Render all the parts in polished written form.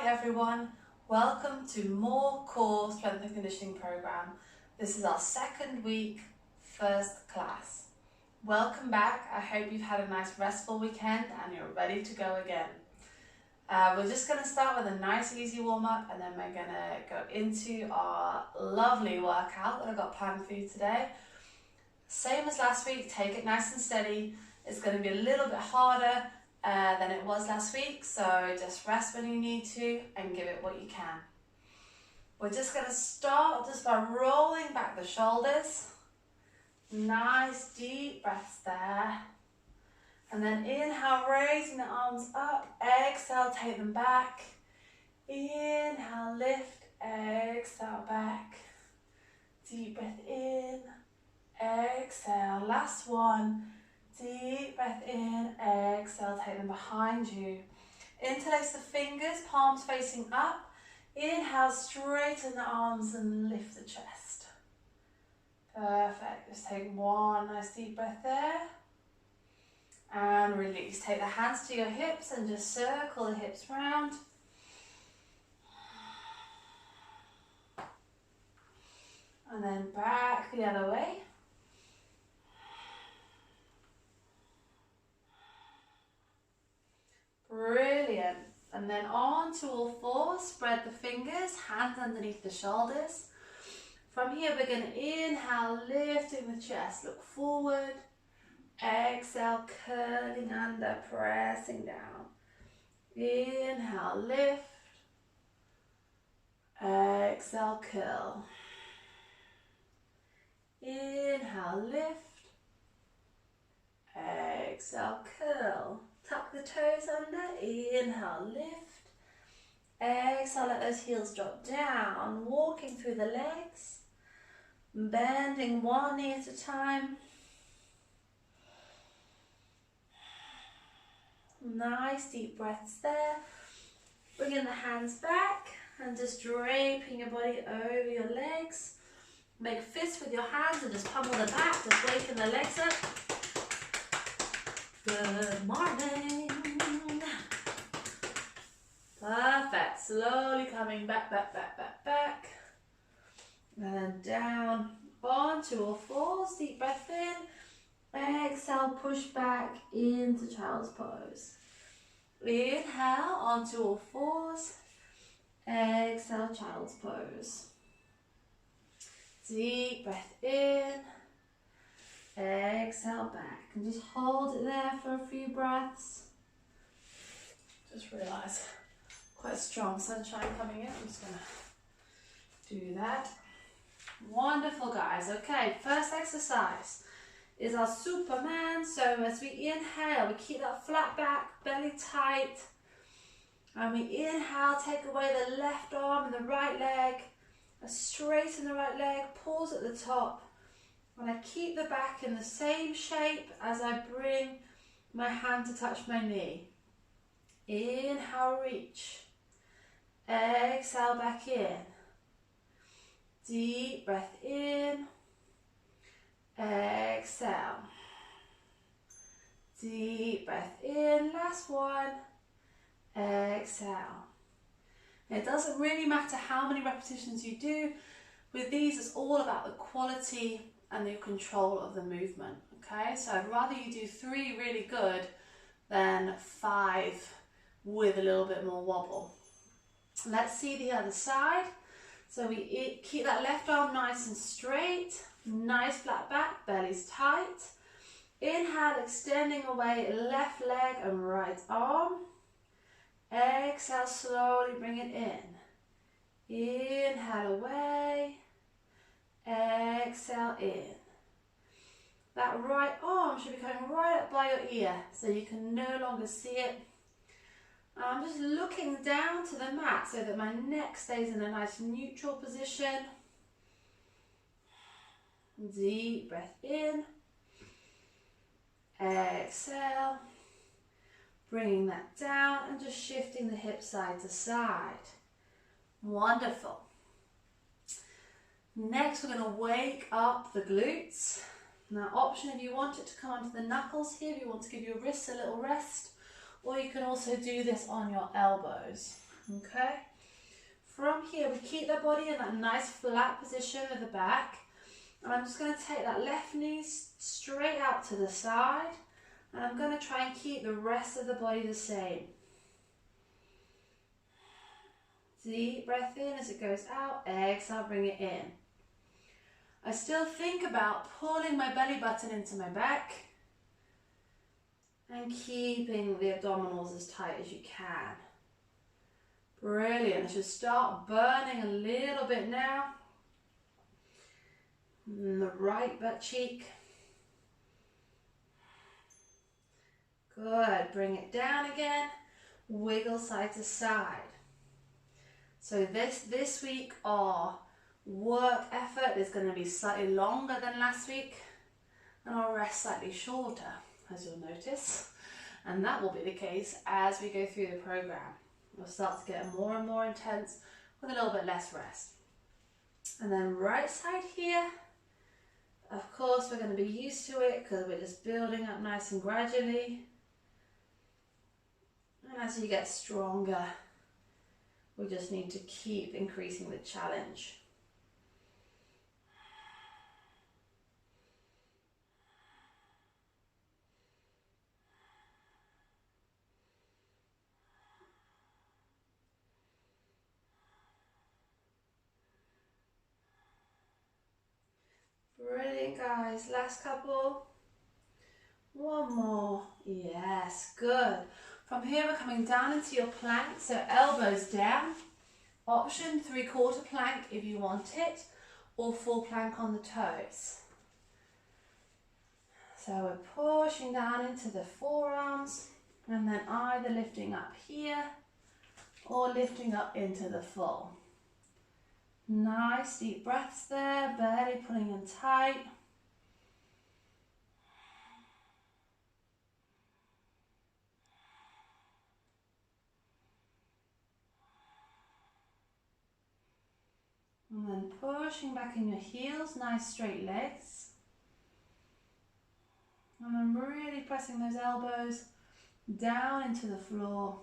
everyone, welcome to more core strength and conditioning program. This is our second week, first class. Welcome back. I hope you've had a nice restful weekend and you're ready to go again. We're just going to start with a nice easy warm-up and then we're going to go into our lovely workout that I've got planned for you today. Same as last week, take it nice and steady. It's going to be a little bit harder than it was last week, so just rest when you need to and give it what you can. We're just going to start just by rolling back the shoulders. Nice deep breaths there. And then inhale, raising the arms up. Exhale, take them back. Inhale, lift. Exhale, back. Deep breath in. Exhale. Last one. Deep breath in, exhale, take them behind you. Interlace the fingers, palms facing up. Inhale, straighten the arms and lift the chest. Perfect. Just take one nice deep breath there. And release. Take the hands to your hips and just circle the hips round. And then back the other way. Brilliant. And then on to all fours, spread the fingers, hands underneath the shoulders. From here, we're going to inhale, lifting the chest, look forward. Exhale, curling under, pressing down. Inhale, lift. Exhale, curl. Inhale, lift. Exhale, curl. Tuck the toes under, inhale, lift. Exhale, let those heels drop down, walking through the legs, bending one knee at a time. Nice deep breaths there. Bringing the hands back and just draping your body over your legs. Make fists with your hands and just pummel the back, just waking the legs up. Good morning. Perfect. Slowly coming back, back. And then down, onto all fours. Deep breath in. Exhale, push back into child's pose. Inhale, onto all fours. Exhale, child's pose. Deep breath in. Exhale back and just hold it there for a few breaths. Just realised quite strong sunshine coming in. I'm just going to do that. Wonderful, guys. Okay, first exercise is our Superman. So as we inhale, we keep that flat back, belly tight. And we inhale, take away the left arm and the right leg. Straighten the right leg, pause at the top. And I keep the back in the same shape as I bring my hand to touch my knee. Inhale, reach. Exhale, back in. Deep breath in. Exhale. Deep breath in. Last one. Exhale. It doesn't really matter how many repetitions you do. With these, it's all about the quality and the control of the movement, okay? So I'd rather you do 3 really good than 5 with a little bit more wobble. Let's see the other side. So we keep that left arm nice and straight, nice flat back, belly's tight. Inhale, extending away left leg and right arm. Exhale, slowly bring it in. Inhale away. Exhale in. That right arm should be coming right up by your ear so you can no longer see it. I'm just looking down to the mat so that my neck stays in a nice neutral position. Deep breath in. Exhale. Bringing that down and just shifting the hips side to side. Wonderful. Next, we're going to wake up the glutes. Now, option if you want it to come onto the knuckles here, if you want to give your wrists a little rest, or you can also do this on your elbows. Okay? we keep the body in that nice flat position with the back. And I'm just going to take that left knee straight out to the side. And I'm going to try and keep the rest of the body the same. Deep breath in as it goes out. Exhale, bring it in. I still think about pulling my belly button into my back and keeping the abdominals as tight as you can. Brilliant. It should start burning a little bit now. And the right butt cheek. Good. Bring it down again. Wiggle side to side. So this week our work effort is going to be slightly longer than last week, and our rest slightly shorter, as you'll notice. And that will be the case as we go through the program. We'll start to get more and more intense with a little bit less rest. And then right side here, of course we're going to be used to it because we're just building up nice and gradually. And as you get stronger, we just need to keep increasing the challenge. Brilliant, guys. Last couple. One more. Yes, good. From here we're coming down into your plank, so elbows down. Option 3/4 plank if you want it, or full plank on the toes. So we're pushing down into the forearms and then either lifting up here or lifting up into the full. Nice deep breaths there, belly pulling in tight. And then pushing back in your heels, nice straight legs. And then really pressing those elbows down into the floor.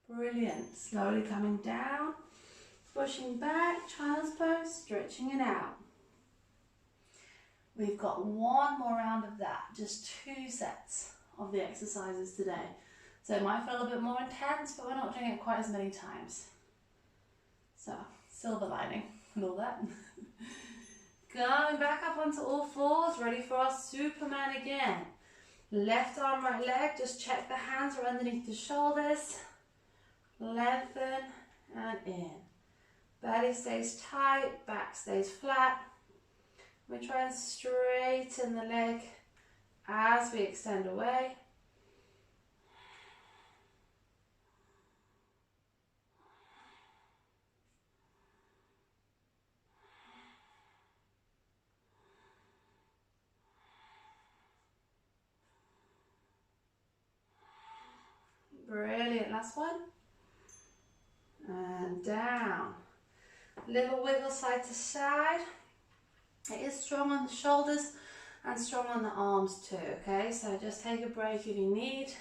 Brilliant. Slowly coming down, pushing back, child's pose, stretching it out. We've got one more round of that, just 2 sets of the exercises today. So it might feel a bit more intense, but we're not doing it quite as many times. So, silver lining and all that. Going back up onto all fours, ready for our Superman again. Left arm, right leg, just check the hands are underneath the shoulders. Lengthen and in. Belly stays tight, back stays flat. We try and straighten the leg as we extend away. Brilliant, last one. And down. Little wiggle side to side. It is strong on the shoulders and strong on the arms too, okay? So just take a break if you need.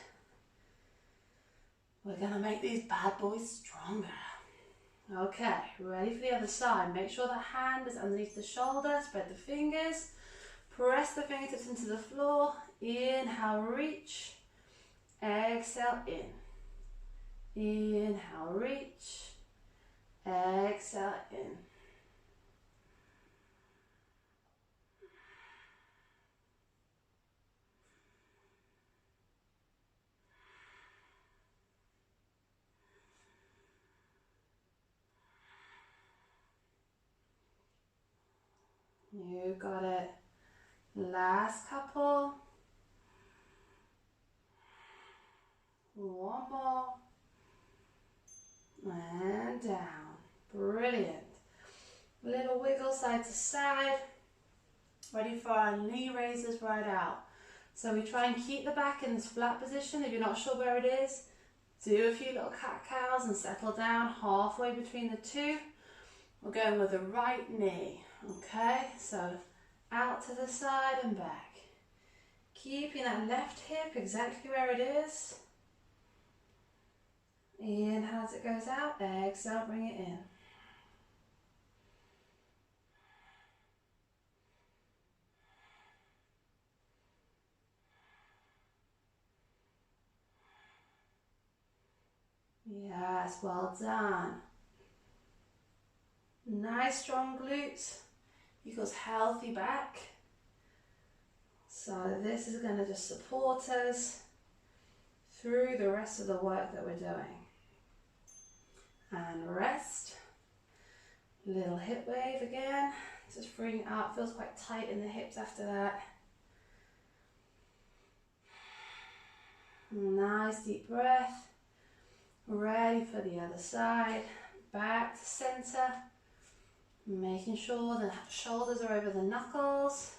We're gonna make these bad boys stronger. Okay, ready for the other side. Make sure the hand is underneath the shoulder, spread the fingers, press the fingertips into the floor. Inhale, reach. Exhale, in. Inhale, reach. Exhale, in. You got it. Last couple. One more. And down. Brilliant. Little wiggle side to side. Ready for our knee raises right out. So we try and keep the back in this flat position. If you're not sure where it is, do a few little cat-cows and settle down halfway between the two. We're going with the right knee. Okay, so out to the side and back. Keeping that left hip exactly where it is. Inhale as it goes out, exhale, bring it in. Yes, well done. Nice strong glutes equals healthy back. So this is going to just support us through the rest of the work that we're doing. And rest. Little hip wave again. Just freeing it up. Feels quite tight in the hips after that. Nice deep breath. Ready for the other side. Back to center. Making sure the shoulders are over the knuckles.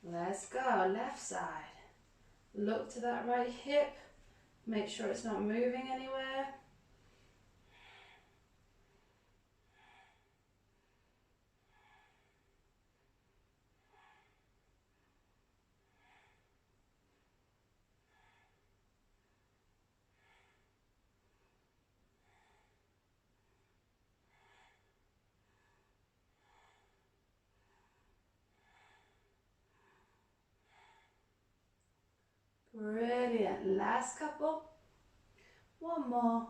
Let's go. Left side. Look to that right hip. Make sure it's not moving anywhere. Brilliant. Last couple. One more.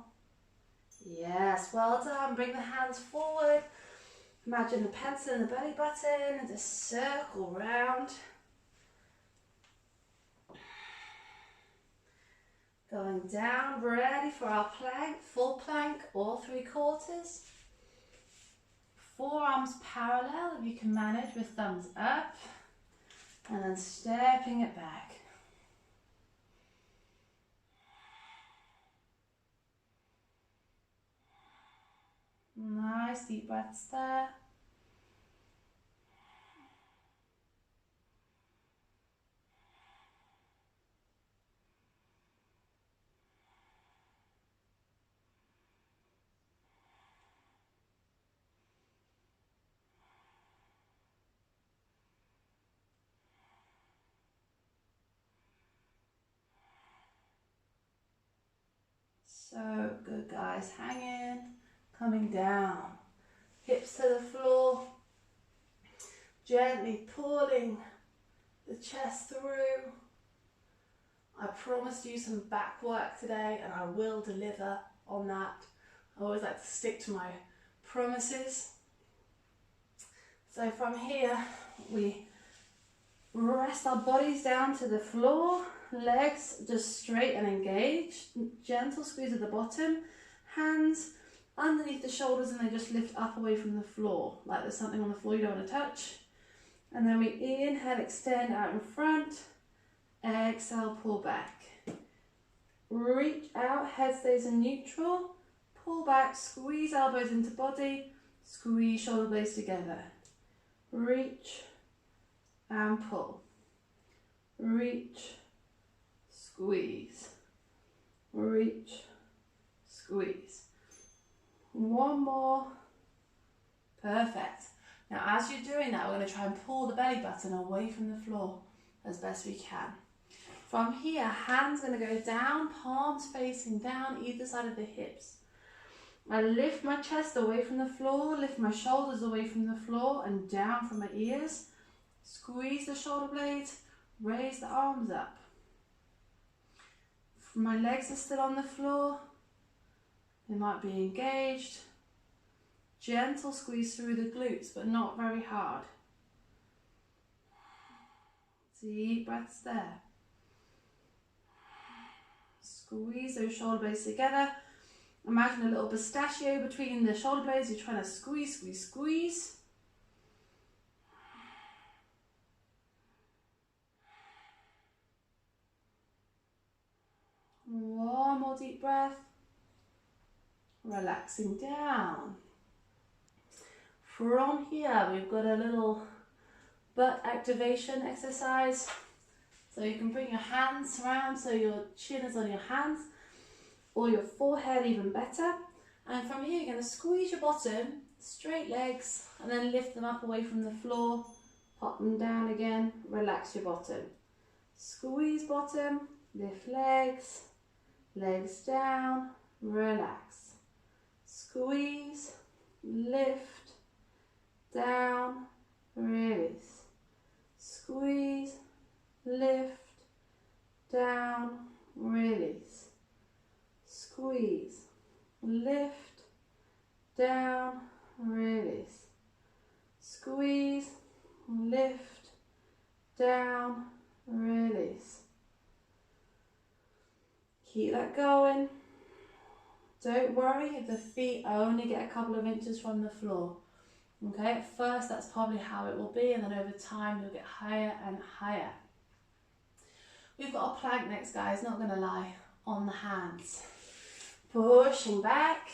Yes, well done. Bring the hands forward. Imagine the pencil in the belly button and just circle round. Going down, ready for our plank, full plank or 3/4. Forearms parallel if you can manage with thumbs up. And then stepping it back. Nice deep breaths there. So good, guys. Hang in, coming down. Hips to the floor. Gently pulling the chest through. I promised you some back work today and I will deliver on that. I always like to stick to my promises. So from here, we rest our bodies down to the floor. Legs just straight and engaged. Gentle squeeze at the bottom. Hands underneath the shoulders and they just lift up away from the floor. Like there's something on the floor you don't want to touch. And then we inhale, extend out in front. Exhale, pull back. Reach out, head stays in neutral. Pull back, squeeze elbows into body. Squeeze shoulder blades together. Reach and pull. Reach, squeeze. Reach, squeeze. One more. Perfect. Now as you're doing that, we're going to try and pull the belly button away from the floor as best we can. From here, hands going to go down, palms facing down either side of the hips. I lift my chest away from the floor, lift my shoulders away from the floor and down from my ears. Squeeze the shoulder blades, raise the arms up. My legs are still on the floor. They might be engaged. Gentle squeeze through the glutes, but not very hard. Deep breaths there. Squeeze those shoulder blades together. Imagine a little pistachio between the shoulder blades. You're trying to squeeze, squeeze, squeeze. One more deep breath. Relaxing down. From here, we've got a little butt activation exercise. So you can bring your hands around so your chin is on your hands or your forehead, even better. And from here, you're going to squeeze your bottom, straight legs, and then lift them up away from the floor pop them down again, relax your bottom. Squeeze bottom, lift legs, legs down, relax. Squeeze, lift, down, release. Squeeze, lift, down, release. Squeeze, lift, down, release. Squeeze, lift, down, release. Keep that going. Don't worry if the feet only get a couple of inches from the floor. Okay, at first that's probably how it will be, and then over time you'll get higher and higher. We've got a plank next, guys, not gonna lie, on the hands. Pushing back.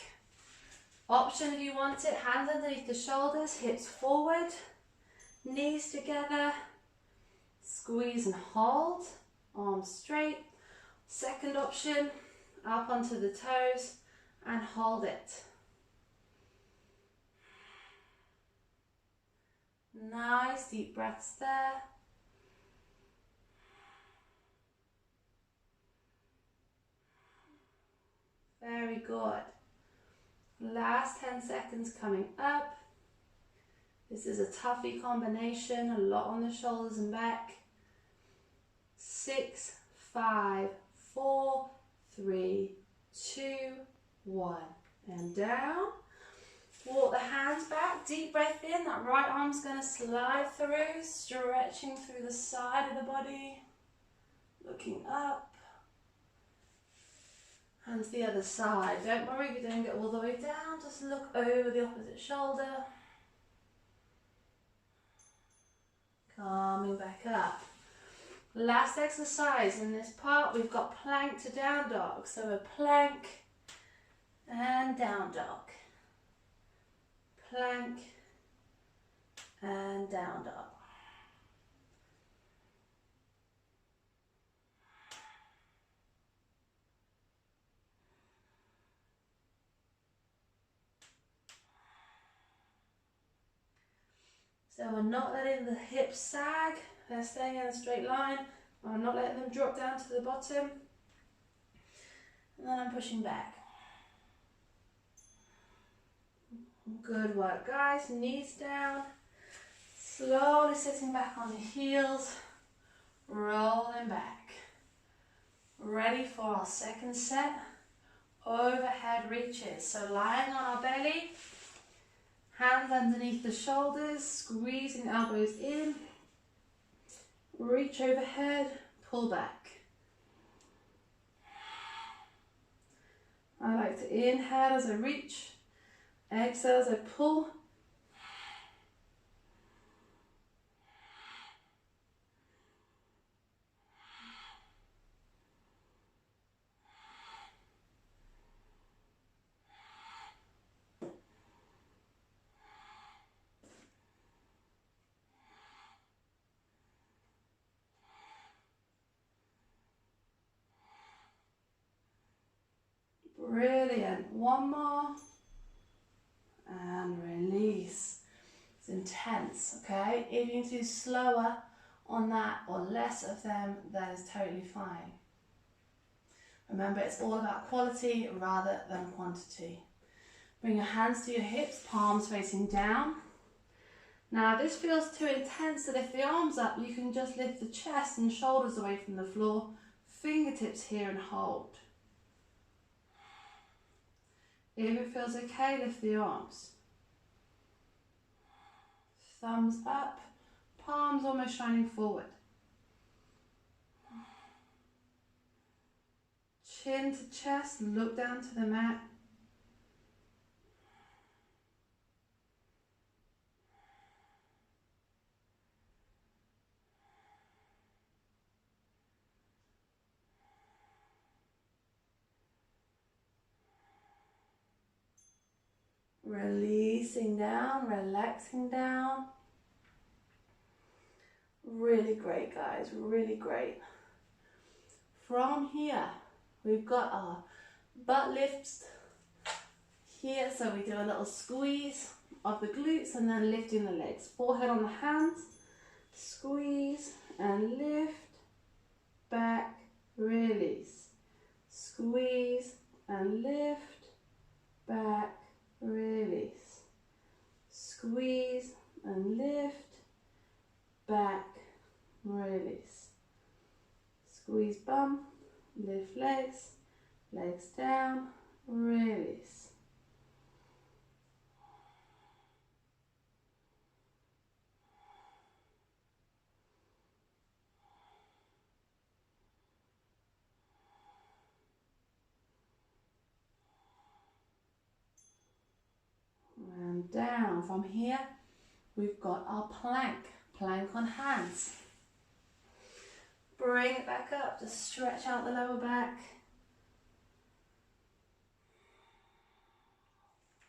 Option if you want it, hands underneath the shoulders, hips forward, knees together, squeeze and hold, arms straight. Second option, up onto the toes and hold it. Nice deep breaths there. Very good. Last 10 seconds coming up. This is a toughie combination, a lot on the shoulders and back. 6, 5, 4, 3, 2, 1. And down. Walk the hands back, deep breath in. That right arm's going to slide through, stretching through the side of the body. Looking up. And to the other side. Don't worry if you don't get all the way down, just look over the opposite shoulder. Coming back up. Last exercise in this part, we've got plank to down dog. So a plank and down dog. Plank and down dog. So we're not letting the hips sag, they're staying in a straight line. I'm not letting them drop down to the bottom. And then I'm pushing back. Good work, guys. Knees down. Slowly sitting back on the heels. Rolling back. Ready for our second set. Overhead reaches. So lying on our belly. Hands underneath the shoulders, squeezing elbows in, reach overhead, pull back. I like to inhale as I reach, exhale as I pull. Brilliant. One more. And release. It's intense, okay? If you need to do slower on that or less of them, that is totally fine. Remember, it's all about quality rather than quantity. Bring your hands to your hips, palms facing down. Now, if this feels too intense to lift the arms up, you can just lift the chest and shoulders away from the floor, fingertips here and hold. If it feels okay, lift the arms. Thumbs up, palms almost shining forward. Chin to chest, look down to the mat. Releasing down, relaxing down. Really great, guys, really great. From here, we've got our butt lifts here, so we do a little squeeze of the glutes and then lifting the legs. Forehead on the hands, Squeeze and lift, back, release. Squeeze and lift, back, release. Squeeze and lift, back, release. Squeeze bum, lift legs, legs down, release. And down. From here, we've got our plank. Plank on hands. Bring it back up, just stretch out the lower back.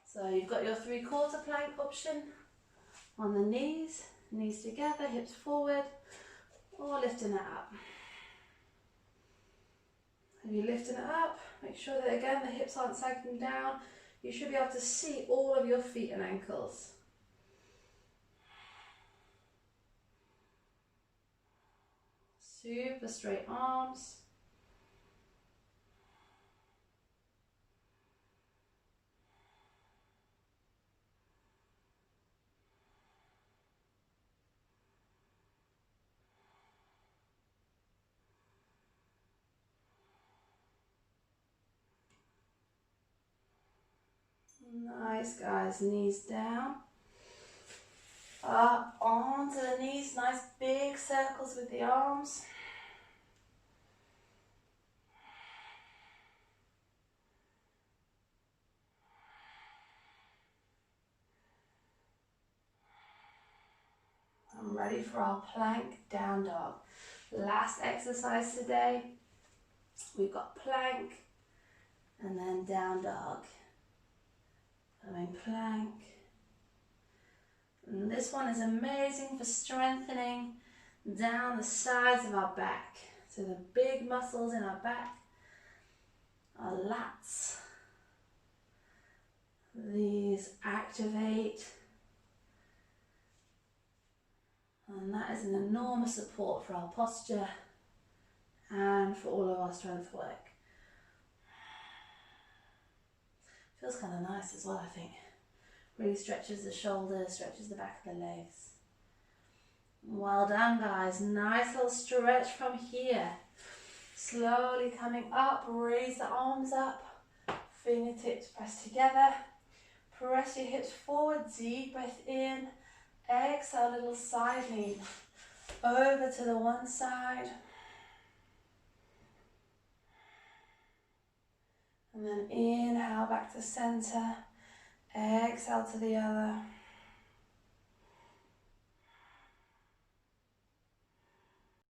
So you've got your 3/4 plank option on the knees, knees together, hips forward, or lifting it up. If you're lifting it up, make sure that again the hips aren't sagging down. You should be able to see all of your feet and ankles. Super straight arms. Nice, guys. Knees down. Up onto the knees. Nice big circles with the arms. I'm ready for our plank down dog. Last exercise today. We've got plank and then down dog. Going plank. And this one is amazing for strengthening down the sides of our back. So the big muscles in our back, our lats. These activate. And that is an enormous support for our posture and for all of our strength work. Feels kind of nice as well, I think. Really stretches the shoulders, stretches the back of the legs. Well done, guys. Nice little stretch from here. Slowly coming up, raise the arms up. Fingertips press together. Press your hips forward, deep breath in. Exhale, little side lean. Over to the one side. And then inhale back to center. Exhale to the other.